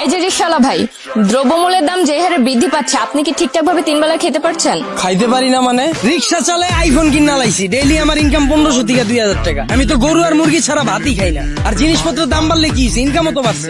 এই যে রিকশাওয়ালা ভাই, দ্রব্যমূল্যের দাম যে হারে বৃদ্ধি পাচ্ছে, আপনি কি ঠিকঠাক ভাবে 3 বেলা খেতে পারছেন? খাইতে পারি না মানে? রিক্সা চালায় আইফোন কিনা লাইছি, ডেইলি আমার ইনকাম 1500 থেকে 2000 টাকা। আমি তো গরু আর মুরগি ছাড়া ভাতই খাই না। আর জিনিসপত্রের দাম বাড়লে কি ইনকামও তো বাড়ছে।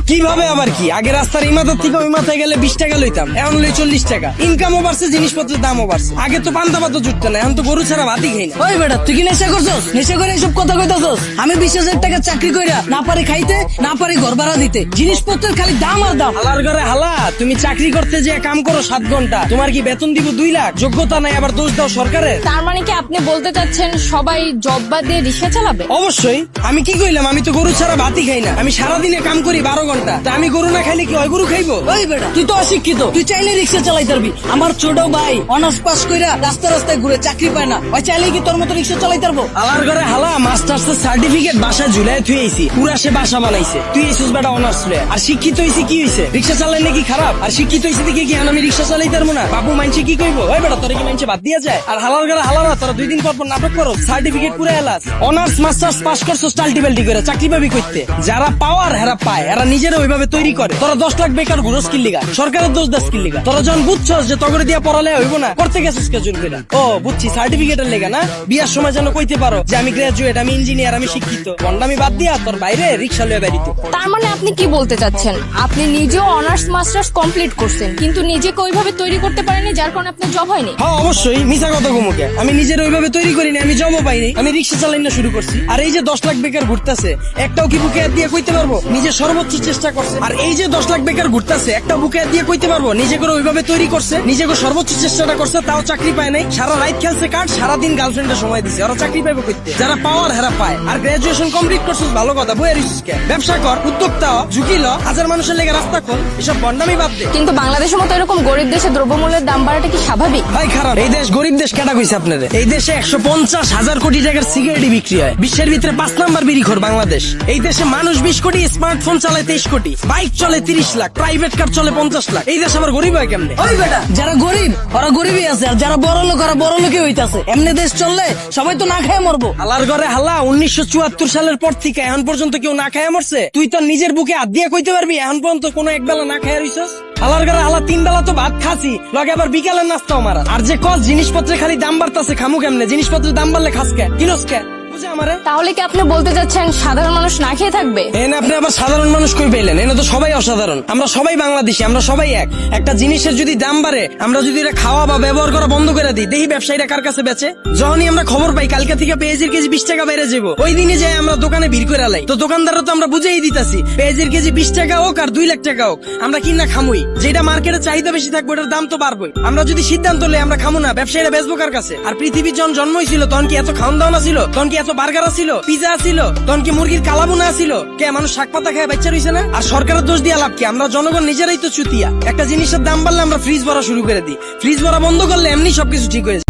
কিভাবে আবার কি, আগে রাস্তার এই মাথার থেকে ওই মাথায় গেলে 20 টাকা লইতাম, এখন লই 40 টাকা। ইনকামও বাড়ছে, জিনিসপত্রের দামও বাড়ছে। আগে তো পান্তা ভাতও জুটতো না, এখন তো গরু ছাড়া ভাতই খাই না। ওই বেটা, তুই কি নেশা করছস? নেশা করে এসব কথা কইতাছস? আমি 20,000 টাকা চাকরি কইরা না পারি খাইতে, না পারি ঘর ভাড়া দিতে, জিনিসপত্রের খালি দাম আর দাম। হালার ঘরে হালা, তুমি চাকরি করতে যে কাম করো 7 ঘন্টা, তোমার কি বেতন দিব 2 লাখ? যোগ্যতা নাই, আবার দোষ দাও সরকারের। তার মানে কি আপনি বলতে চাচ্ছেন সবাই জব বাদ দিয়ে রিকশা চালাবে? অবশ্যই। আমি কি কইলাম? আমি তো গরু ছাড়া ভাতই খাই না। আমি সারাদিনে কাম করি 12 ঘন্টা। তা আমি গরু না খাইলে কি হয় গরু খাইবো? ওই বেটা, তুই তো অশিক্ষিত, তুই চাইলে রিক্সা চালাইতে পারবি। আমার ছোট ভাই অনার্স পাস কইরা রাস্তা রাস্তায় ঘুরে চাকরি পায় না, ওই চাইলে কি তোর মতো রিক্সা চালাইতে পারবো? হালার ঘরে হালা, মাস্টার্সের সার্টিফিকেট বাসায় ঝুলাই থুই আইছি, পুরা সে বাসা বানাইছে। তুই এইসুস বেটা অনার্স লয়ে। আর শিক্ষিত হইছি কি হইছে? রিক্সা চালাই নাকি খারাপ? আর শিক্ষিত হইছি দেখে কি আমি রিক্সা চালাইতে পারবো না? বাবু মানছে কি কইবো? ওই বেটা, তোর কি মানছে বাদ দিয়া যায়? আর হালার ঘরে হালারা, তোরা 2 দিন পর পর নাটক করো, সার্টিফিকেট পুরা এলাস। অনার্স মাস্টার্স পাস করছো টাল্টিবাল্টি করে, চাকরি পাবি কইতে? যারা পাওয়ার হেরা পায়, এরা নিজেরা ওইভাবে তৈরি করে। তোরা 10 লাখ বেকার ঘুরো স্কিল লিগা, সরকারের দোষ দা স্কিল লিগা। তোরা যখন বুঝছস যে তগরে দিয়া পড়ালে হইব না, করতে গেছিস কে জোর কইরা? ও বুঝছি, সার্টিফিকেটের লেগা না? বিয়ার সময় যেন কইতে পারো যে আমি গ্রাজুয়েট, আমি ইঞ্জিনিয়ার, আমি শিক্ষিত। বন্ডামি বাদ দিয়া তোর বাইরে রিক্সা লয়ে বেরিত। তার মানে আপনি কি বলতে চাচ্ছেন, আপনি নিজেও অনার্স মাস্টার্স কমপ্লিট করছেন, কিন্তু নিজেকে ওইভাবে তৈরি করতে পারেননি, যার কারণে আপনার জব হয়নি? হ্যাঁ অবশ্যই, মিছা কথা কমুকে। আমি নিজের ওইভাবে তৈরি করিনি, আমি জমও পাইনি, আমি রিক্সা চালাই না শুরু করছি। আর এই যে 10 লাখ বেকার ঘুরতেছে, একটাও কি বুকে হাত দিয়ে কইতে পারবো নিজে সর্বোচ্চ চেষ্টা করছে? আর এই যে 10 লাখ বেকার ঘুরতেছে, একটা বুকে হাত দিয়ে কইতে পারবো নিজে করে ওইভাবে তৈরি করছে, নিজে করে সর্বোচ্চ চেষ্টাটা করছে, তাও চাকরি পায় নাই? সারা রাত খেলছে কার্ড, সারাদিন গার্লফ্রেন্ডের সময় দিছে, ওরা চাকরি পাইবো কইতে? যারা পাওয়ার হেরা পায়। আর গ্রাজুয়েশন কমপ্লিট করছিস ভালো কথা, বইয়ের ব্যবসা কর, উদ্যোক্তা হ, ঝুঁকি ল, হাজার মানুষের লেগে রাস্তা খোল, এসব বন্ডামি বাদ দে। কিন্তু বাংলাদেশের মতো এরকম গরিব দেশে দ্রব্যমূল্যের দাম বাড়াটা কি স্বাভাবিক? ভাই খারাপ। এই দেশ গরিব দেশ কেটা কইছে আপনাদের? এই দেশে 150,000 কোটি টাকার সিগারেটই বিক্রি হয়। বিশ্বের ভিতরে 5 নাম্বার বিড়িখোর বাংলাদেশ। এই দেশে মানুষ 20 কোটি, স্মার্টফোন চালায় 23 কোটি, বাইক চলে 30 লাখ, প্রাইভেট কার চলে 50 লাখ। এই দেশ আবার গরিব হয় কেমনে? ওই বেটা, যারা গরিব ওরা গরিবই আছে, আর যারা বড় লোক ওরা বড় লোকই হইতাছে। এমনি দেশ চললে সবাই তো না খেয়ে মরবো। হালার ঘরে হালা, 1974 সালের পর থেকে এখন পর্যন্ত কেউ না খায় মরছে? তুই তো নিজের বুকে হাত দিয়ে কইতে পারবি এখন পর্যন্ত কোনো একবেলা না খায় রইছস? হালার ঘরে হালা, 3 বেলা তো ভাত খাসি, লগে আবার বিকালের নাস্তাও মারা। আর যে কস জিনিসপত্রের খালি দাম বাড়তাছে, খামু কেমনে? জিনিসপত্রের দাম বাড়লে খাস কে, কিনস কে? বুঝে আমারে? তাহলে কি আপনি বলতে চাচ্ছেন সাধারণ মানুষ না খেয়ে থাকবে? এনে আপনি আবার সাধারণ মানুষ কই পেলেন? এনে তো সবাই অসাধারণ। আমরা সবাই বাংলাদেশি, আমরা সবাই এক। একটা জিনিসের যদি দাম বাড়ে, আমরা যদি এটা খাওয়া বা ব্যবহার করা বন্ধ করে দিই, দেখি ব্যবসায়ীরা কার কাছে বেচে। যখনই আমরা খবর পাই কালকে থেকে পেঁয়াজের কেজি 20 টাকা বেড়ে যাবো, ওই দিনে যাই আমরা দোকানে ভিড় করে লাই। তো দোকানদাররা তো আমরা বুঝেই দিতাছি, পেঁয়াজের কেজি 20 টাকা হোক আর 2 লাখ টাকা হোক, আমরা কিনা খামুই। যেটা মার্কেটে চাহিদা বেশি থাকবে ওটার দাম তো বাড়বেই। আমরা যদি সিদ্ধান্ত লই আমরা খামু না, ব্যবসায়ীরা বেচবো কার কাছে? আর পৃথিবীর যখন জন্ম হয়েছিল তখন কি এত খাওয়ান দাওয়া ছিল? তখন কি এত বার্গার ছিল, পিজা ছিল? তখন কি মুরগির কালাবুনা ছিল? কে মানুষ শাক পাতা খায় বাচ্চা রইছে না? আর সরকারের দোষ দিয়ে লাভ কি? আমরা জনগণ নিজেরাই তো চুতিয়া। একটা জিনিসের দাম বাড়লে আমরা ফ্রিজ ভরা শুরু করে দিই, ফ্রিজ ভরা বন্ধ করলে এমনি সবকিছু ঠিক হয়ে যায়।